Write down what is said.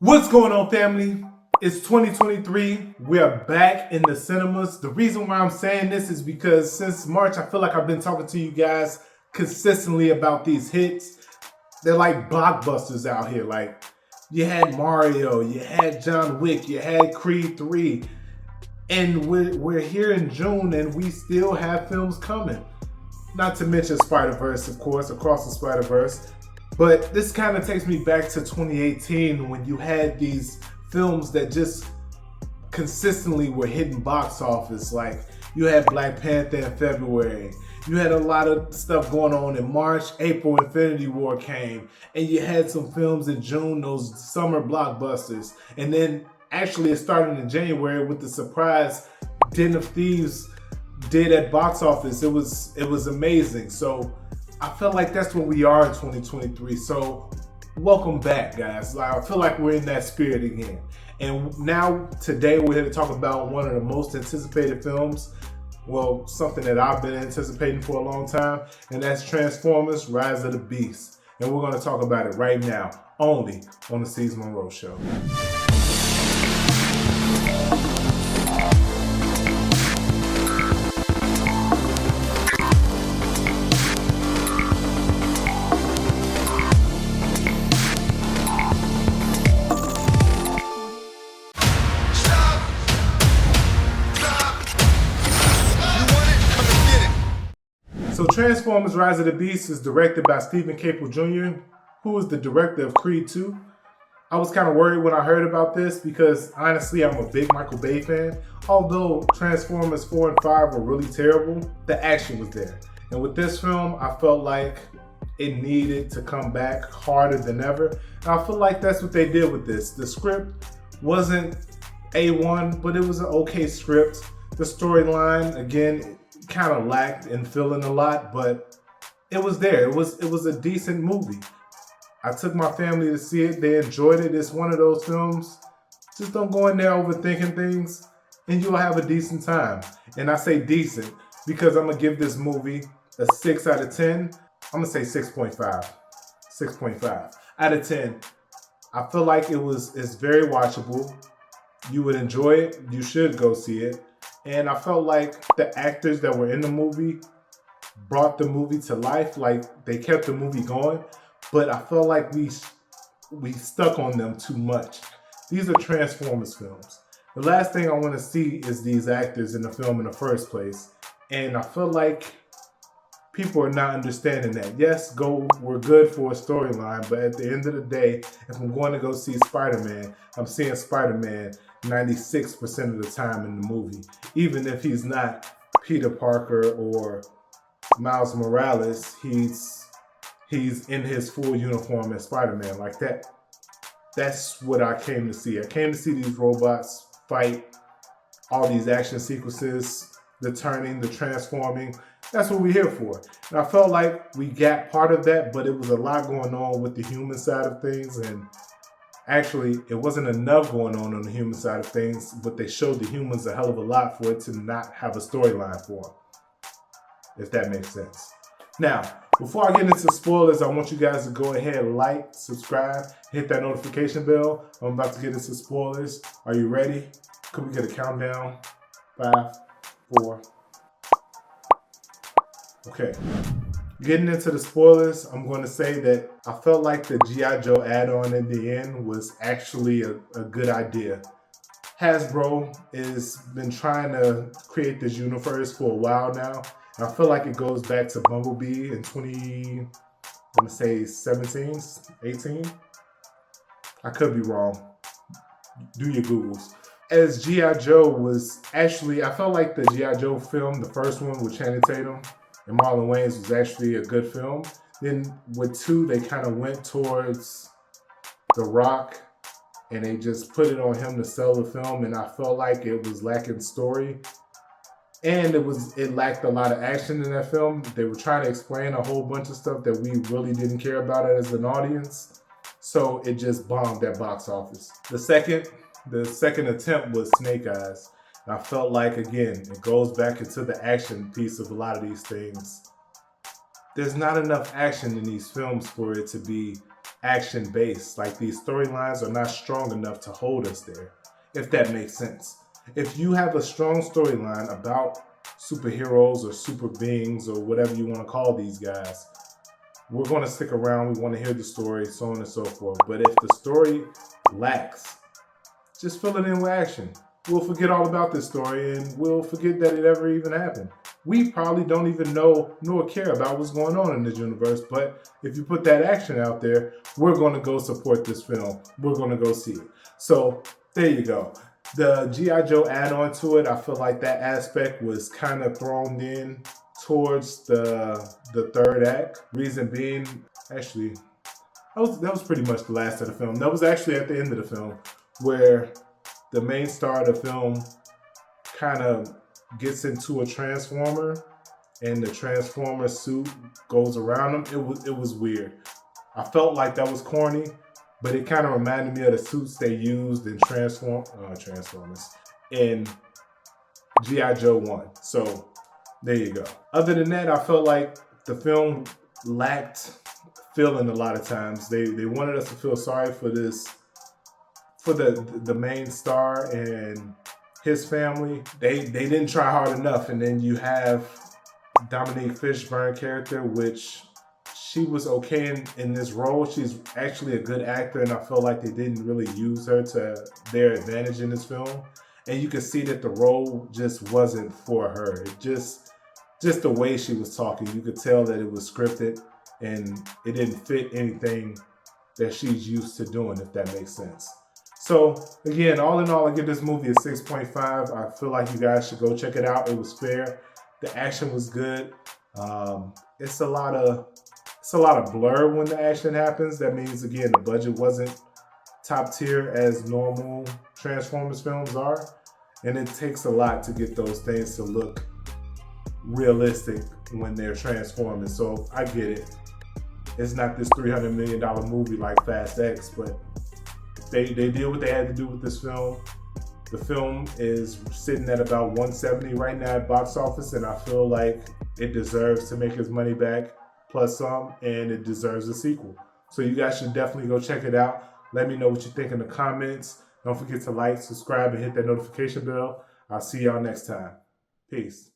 What's going on, family? It's 2023. We are back in the cinemas. The reason why I'm saying this is because since March, I feel like I've been talking to you guys consistently about these hits. They're like blockbusters out here. Like, you had Mario, you had John Wick, you had Creed 3. And we're here in June and we still have films coming. Not to mention Spider-Verse, of course, Across the Spider-Verse. But this kind of takes me back to 2018 when you had these films that just consistently were hitting box office. Like, you had Black Panther in February. You had a lot of stuff going on in March, April, Infinity War came. And you had some films in June, those summer blockbusters. And then actually it started in January with the surprise Den of Thieves did at box office. It was amazing. So I feel like that's where we are in 2023. So welcome back, guys. I feel like we're in that spirit again. And now, today, we're here to talk about one of the most anticipated films. Well, something that I've been anticipating for a long time, and that's Transformers: Rise of the Beast. And we're going to talk about it right now, only on the Seez Monroe Show. So Transformers: Rise of the Beast is directed by Stephen Caple Jr., who is the director of Creed 2. I was kind of worried when I heard about this because honestly, I'm a big Michael Bay fan. Although Transformers 4 and 5 were really terrible, the action was there. And with this film, I felt like it needed to come back harder than ever. And I feel like that's what they did with this. The script wasn't A1, but it was an okay script. The storyline, again, kind of lacked in filling a lot, but it was there. It was a decent movie. I took my family to see it. They enjoyed it. It's one of those films. Just don't go in there overthinking things and you'll have a decent time. And I say decent because I'm going to give this movie a 6 out of 10. I'm going to say 6.5. 6.5 out of 10. I feel like it's very watchable. You would enjoy it. You should go see it. And I felt like the actors that were in the movie brought the movie to life. Like, they kept the movie going. But I felt like we stuck on them too much. These are Transformers films. The last thing I want to see is these actors in the film in the first place. And I feel like people are not understanding that. Yes, we're good for a storyline, but at the end of the day, if I'm going to go see Spider-Man, I'm seeing Spider-Man 96% of the time in the movie. Even if he's not Peter Parker or Miles Morales, he's in his full uniform as Spider-Man. Like that. That's what I came to see. I came to see these robots fight, all these action sequences, the turning, the transforming. That's what we're here for. And I felt like we got part of that, but it was a lot going on with the human side of things. And actually, it wasn't enough going on the human side of things, but they showed the humans a hell of a lot for it to not have a storyline for them, if that makes sense. Now, before I get into spoilers, I want you guys to go ahead, like, subscribe, hit that notification bell. I'm about to get into spoilers. Are you ready? Could we get a countdown? 5, 4. Okay. Getting into the spoilers, I'm going to say that I felt like the G.I. Joe add-on in the end was actually a good idea. Hasbro has been trying to create this universe for a while now. And I feel like it goes back to Bumblebee in 17, 18? I could be wrong. Do your Googles. As G.I. Joe was actually, I felt like the G.I. Joe film, the first one with Channing Tatum and Marlon Wayans, was actually a good film. Then with 2, they kind of went towards The Rock and they just put it on him to sell the film, and I felt like it was lacking story. And it lacked a lot of action in that film. They were trying to explain a whole bunch of stuff that we really didn't care about as an audience. So it just bombed at box office. The second attempt was Snake Eyes. And I felt like, again, it goes back into the action piece of a lot of these things. There's not enough action in these films for it to be action based. Like these storylines are not strong enough to hold us there, if that makes sense. If you have a strong storyline about superheroes or super beings or whatever you want to call these guys, we're going to stick around. We want to hear the story, so on and so forth. But if the story lacks, just fill it in with action. We'll forget all about this story and we'll forget that it ever even happened. We probably don't even know nor care about what's going on in this universe, but if you put that action out there, we're going to go support this film. We're going to go see it. So there you go. The G.I. Joe add-on to it, I feel like that aspect was kind of thrown in towards the third act. Reason being, actually, that was pretty much the last of the film. That was actually at the end of the film where the main star of the film kind of gets into a transformer and the transformer suit goes around him. It was weird. I felt like that was corny, but it kind of reminded me of the suits they used in Transformers in G.I. Joe 1. So there you go. Other than that, I felt like the film lacked feeling a lot of times. They wanted us to feel sorry for the main star and his family. They didn't try hard enough. And then you have Dominique Fishburne character, which she was okay in this role. She's actually a good actor, and I feel like they didn't really use her to their advantage in this film. And you can see that the role just wasn't for her. It just the way she was talking, you could tell that it was scripted and it didn't fit anything that she's used to doing, if that makes sense. So again, all in all, I give this movie a 6.5. I feel like you guys should go check it out. It was fair. The action was good. It's a lot of blur when the action happens. That means, again, the budget wasn't top tier as normal Transformers films are. And it takes a lot to get those things to look realistic when they're transforming. So I get it. It's not this $300 million movie like Fast X, but they did what they had to do with this film. The film is sitting at about 170 right now at box office, and I feel like it deserves to make its money back plus some, and it deserves a sequel. So you guys should definitely go check it out. Let me know what you think in the comments. Don't forget to like, subscribe, and hit that notification bell. I'll see y'all next time. Peace.